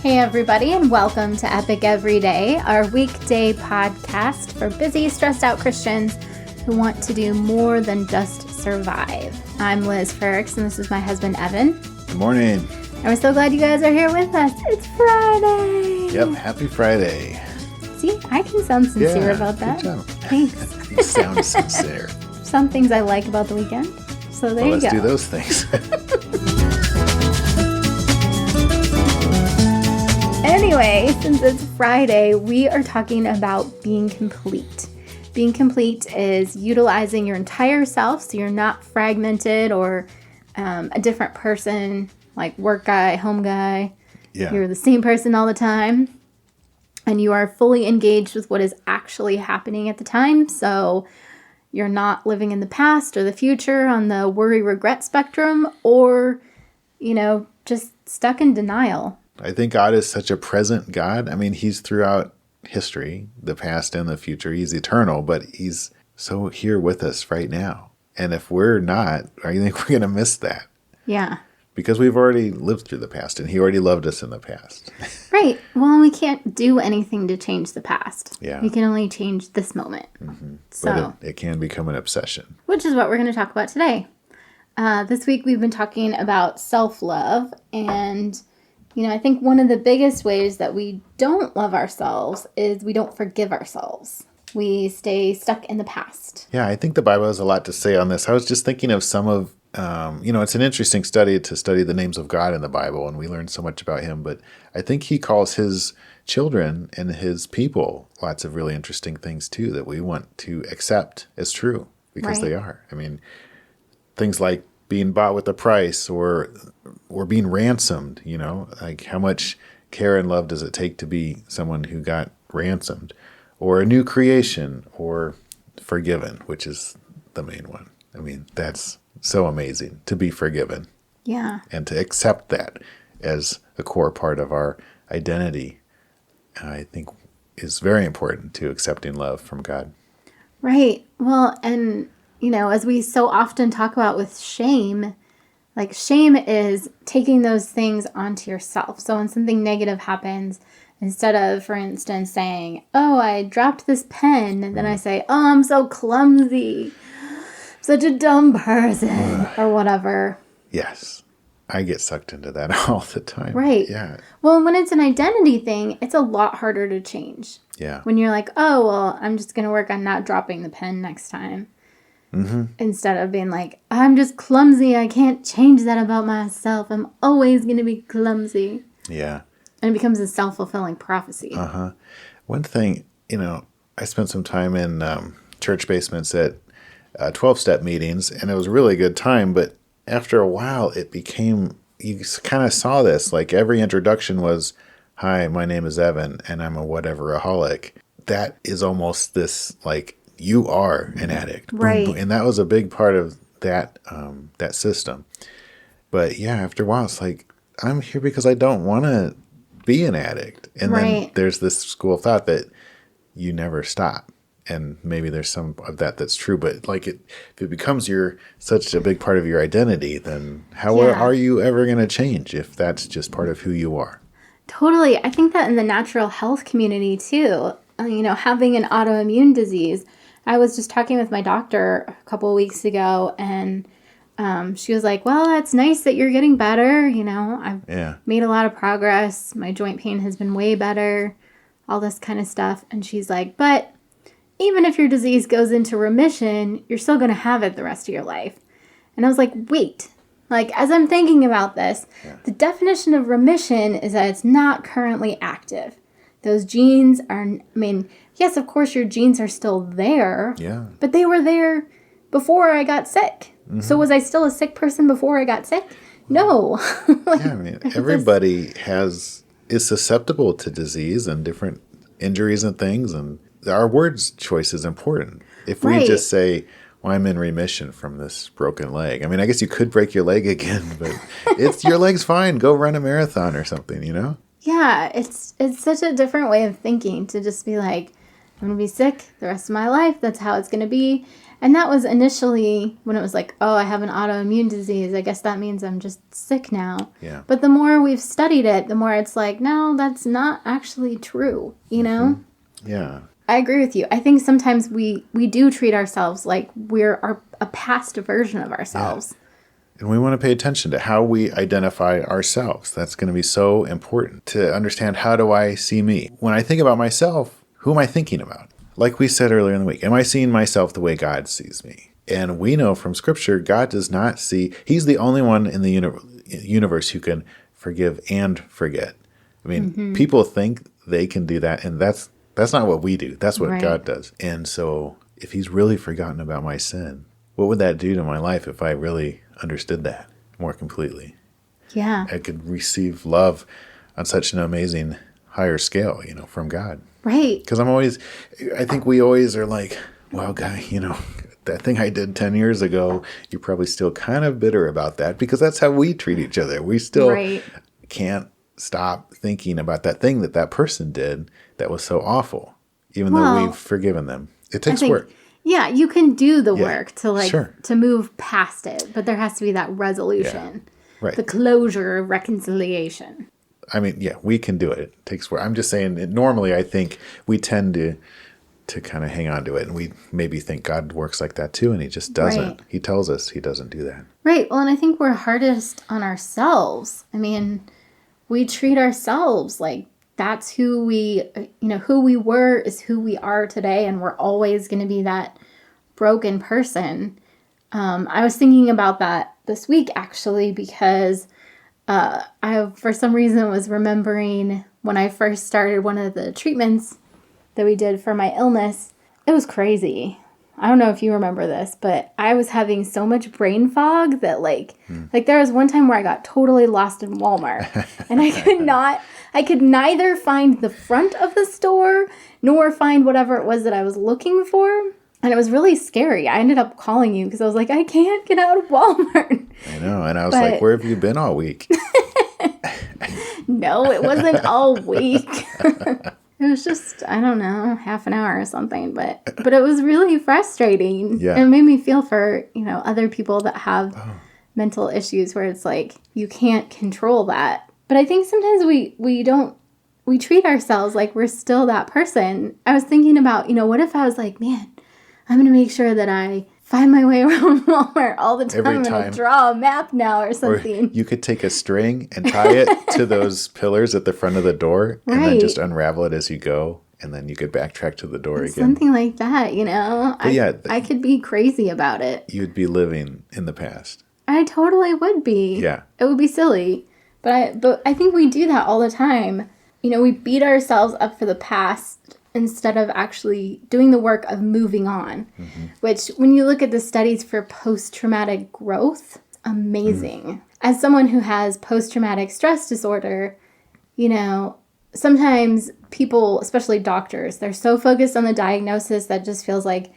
Hey everybody, and welcome to Epic Everyday, our weekday podcast for busy, stressed out Christians who want to do more than just survive. I'm Liz Ferricks, and this is my husband Evan. Good morning. And we're so glad you guys are here with us. It's Friday. Yep, happy Friday. See, I can sound sincere about that. Good job. Thanks. You sound sincere. Some things I like about the weekend. So there you go. Let's do those things. Anyway, since it's Friday, we are talking about being complete. Being complete is utilizing your entire self, so you're not fragmented or a different person, like work guy, home guy. Yeah. You're the same person all the time, and you are fully engaged with what is actually happening at the time, so you're not living in the past or the future on the worry-regret spectrum, or, just stuck in denial. I think God is such a present God. I mean, he's throughout history, the past and the future. He's eternal, but he's so here with us right now. And if we're not, I think we're going to miss that. Yeah. Because we've already lived through the past, and he already loved us in the past. Right. Well, we can't do anything to change the past. Yeah. We can only change this moment. Mm-hmm. So, but it can become an obsession. Which is what we're going to talk about today. This week we've been talking about self-love, and I think one of the biggest ways that we don't love ourselves is we don't forgive ourselves. We stay stuck in the past. Yeah, I think the Bible has a lot to say on this. I was just thinking of some of, it's an interesting study to study the names of God in the Bible, and we learn so much about him. But I think he calls his children and his people lots of really interesting things, too, that we want to accept as true because they are. I mean, things like being bought with a price or being ransomed, like how much care and love does it take to be someone who got ransomed, or a new creation, or forgiven, which is the main one. I mean, that's so amazing to be forgiven. Yeah. And to accept that as a core part of our identity, I think is very important to accepting love from God. Right. Well, and as we so often talk about with shame, like shame is taking those things onto yourself. So when something negative happens, instead of, for instance, saying, oh, I dropped this pen, and then I say, oh, I'm so clumsy, such a dumb person, or whatever. Yes. I get sucked into that all the time. Right. Yeah. Well, when it's an identity thing, it's a lot harder to change. Yeah. When you're like, oh, well, I'm just going to work on not dropping the pen next time. Mm-hmm. Instead of being like, I'm just clumsy. I can't change that about myself. I'm always going to be clumsy. Yeah. And it becomes a self-fulfilling prophecy. Uh-huh. One thing, I spent some time in church basements at 12-step meetings, and it was a really good time. But after a while, it became, you kind of saw this, like every introduction was, hi, my name is Evan, and I'm a whatever-aholic. That is almost this, like, you are an addict. Right. Boom, boom. And that was a big part of that that system. But yeah, after a while, it's like, I'm here because I don't want to be an addict. And then there's this school of thought that you never stop. And maybe there's some of that that's true. But like if it becomes such a big part of your identity, then how are you ever going to change if that's just part of who you are? Totally. I think that in the natural health community too, having an autoimmune disease, I was just talking with my doctor a couple of weeks ago, and she was like, well, it's nice that you're getting better. I've made a lot of progress. My joint pain has been way better, all this kind of stuff. And she's like, but even if your disease goes into remission, you're still going to have it the rest of your life. And I was like, wait, like as I'm thinking about this, the definition of remission is that it's not currently active. Those genes yes, of course your genes are still there, but they were there before I got sick. Mm-hmm. So was I still a sick person before I got sick? No. Everybody is susceptible to disease and different injuries and things, and our words choice is important. If we just say, well, I'm in remission from this broken leg. I guess you could break your leg again, but your leg's fine. Go run a marathon or something, Yeah, it's such a different way of thinking to just be like, I'm going to be sick the rest of my life. That's how it's going to be. And that was initially when it was like, oh, I have an autoimmune disease. I guess that means I'm just sick now. Yeah. But the more we've studied it, the more it's like, no, that's not actually true, you know? Yeah. I agree with you. I think sometimes we do treat ourselves like we're a past version of ourselves. Yeah. And we want to pay attention to how we identify ourselves. That's going to be so important to understand, how do I see me? When I think about myself, who am I thinking about? Like we said earlier in the week, am I seeing myself the way God sees me? And we know from Scripture, God does not see, He's the only one in the universe who can forgive and forget. I mean, people think they can do that, and that's not what we do. That's what God does. And so if He's really forgotten about my sin, what would that do to my life if I really understood that more completely? Yeah. I could receive love on such an amazing higher scale, from God. Right. Because I think we always are like, well, guy, that thing I did 10 years ago, you're probably still kind of bitter about that, because that's how we treat each other. We still can't stop thinking about that thing that person did that was so awful, even though we've forgiven them. It takes work. Yeah, you can do the work to sure. to move past it, but there has to be that resolution. Yeah. Right. The closure, reconciliation. I mean, yeah, we can do it. It takes work. I'm just saying, normally I think we tend to kind of hang on to it, and we maybe think God works like that too, and He just doesn't. Right. He tells us He doesn't do that. Right. Well, and I think we're hardest on ourselves. I mean, we treat ourselves like that's who we were is who we are today, and we're always going to be that broken person. I was thinking about that this week, actually, because I, for some reason, was remembering when I first started one of the treatments that we did for my illness. It was crazy. I don't know if you remember this, but I was having so much brain fog that like there was one time where I got totally lost in Walmart, and I could neither find the front of the store nor find whatever it was that I was looking for. And it was really scary. I ended up calling you because I was like, I can't get out of Walmart. I know. And I was like, where have you been all week? No, it wasn't all week. It was just, I don't know, half an hour or something. But it was really frustrating. Yeah. It made me feel for, other people that have mental issues where it's like, you can't control that. But I think sometimes we treat ourselves like we're still that person. I was thinking about, what if I was like, man, I'm going to make sure that I find my way around Walmart all the time. I'm going to draw a map now or something. Or you could take a string and tie it to those pillars at the front of the door and then just unravel it as you go. And then you could backtrack to the door again. Something like that, I could be crazy about it. You'd be living in the past. I totally would be. Yeah. It would be silly. But I think we do that all the time. We beat ourselves up for the past instead of actually doing the work of moving on, which when you look at the studies for post-traumatic growth, amazing. As someone who has post-traumatic stress disorder, sometimes people, especially doctors, they're so focused on the diagnosis that just feels like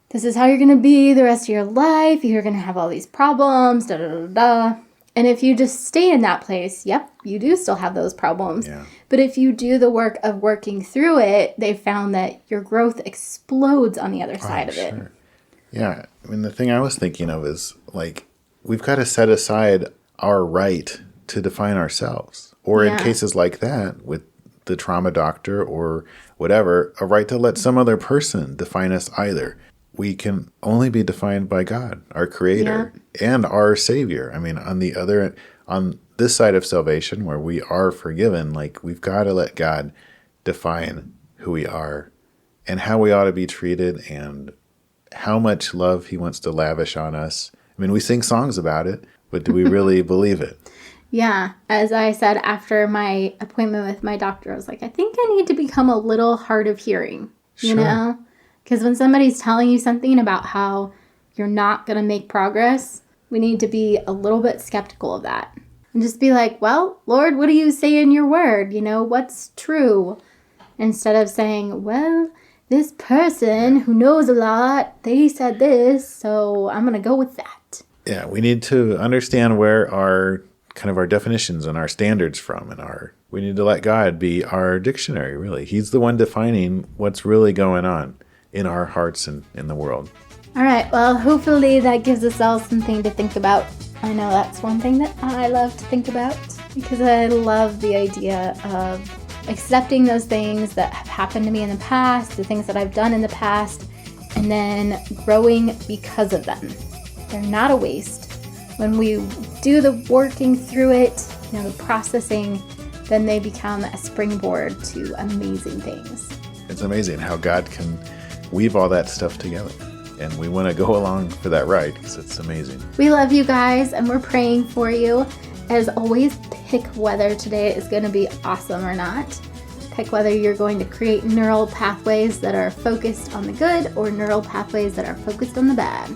this is how you're going to be the rest of your life. You're going to have all these problems, da da da da. And if you just stay in that place, yep, you do still have those problems. Yeah. But if you do the work of working through it, they found that your growth explodes on the other side of it. Yeah. I mean, the thing I was thinking of is like, we've got to set aside our right to define ourselves. Or in cases like that, with the trauma doctor or whatever, a right to let some other person define us either. We can only be defined by God, our Creator, and our Savior. I mean, on this side of salvation, where we are forgiven, like we've got to let God define who we are and how we ought to be treated and how much love He wants to lavish on us. I mean, we sing songs about it, but do we really believe it? Yeah. As I said after my appointment with my doctor, I was like, I think I need to become a little hard of hearing, you know? Because when somebody's telling you something about how you're not going to make progress, we need to be a little bit skeptical of that. And just be like, well, Lord, what do you say in your word? What's true? Instead of saying, well, this person who knows a lot, they said this, so I'm going to go with that. Yeah, we need to understand where our definitions and our standards from and our We need to let God be our dictionary, really. He's the one defining what's really going on in our hearts and in the world. All right, well, hopefully that gives us all something to think about. I know that's one thing that I love to think about because I love the idea of accepting those things that have happened to me in the past, the things that I've done in the past, and then growing because of them. They're not a waste. When we do the working through it, the processing, then they become a springboard to amazing things. It's amazing how God can weave all that stuff together. And we want to go along for that ride because it's amazing. We love you guys and we're praying for you. As always, pick whether today is going to be awesome or not. Pick whether you're going to create neural pathways that are focused on the good or neural pathways that are focused on the bad.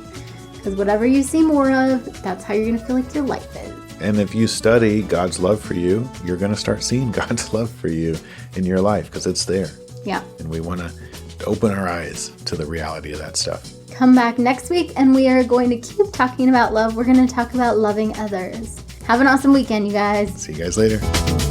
Because whatever you see more of, that's how you're going to feel like your life is. And if you study God's love for you, you're going to start seeing God's love for you in your life because it's there. Yeah. And we want to open our eyes to the reality of that stuff. Come back next week and we are going to keep talking about love. We're going to talk about loving others. Have an awesome weekend, you guys. See you guys later.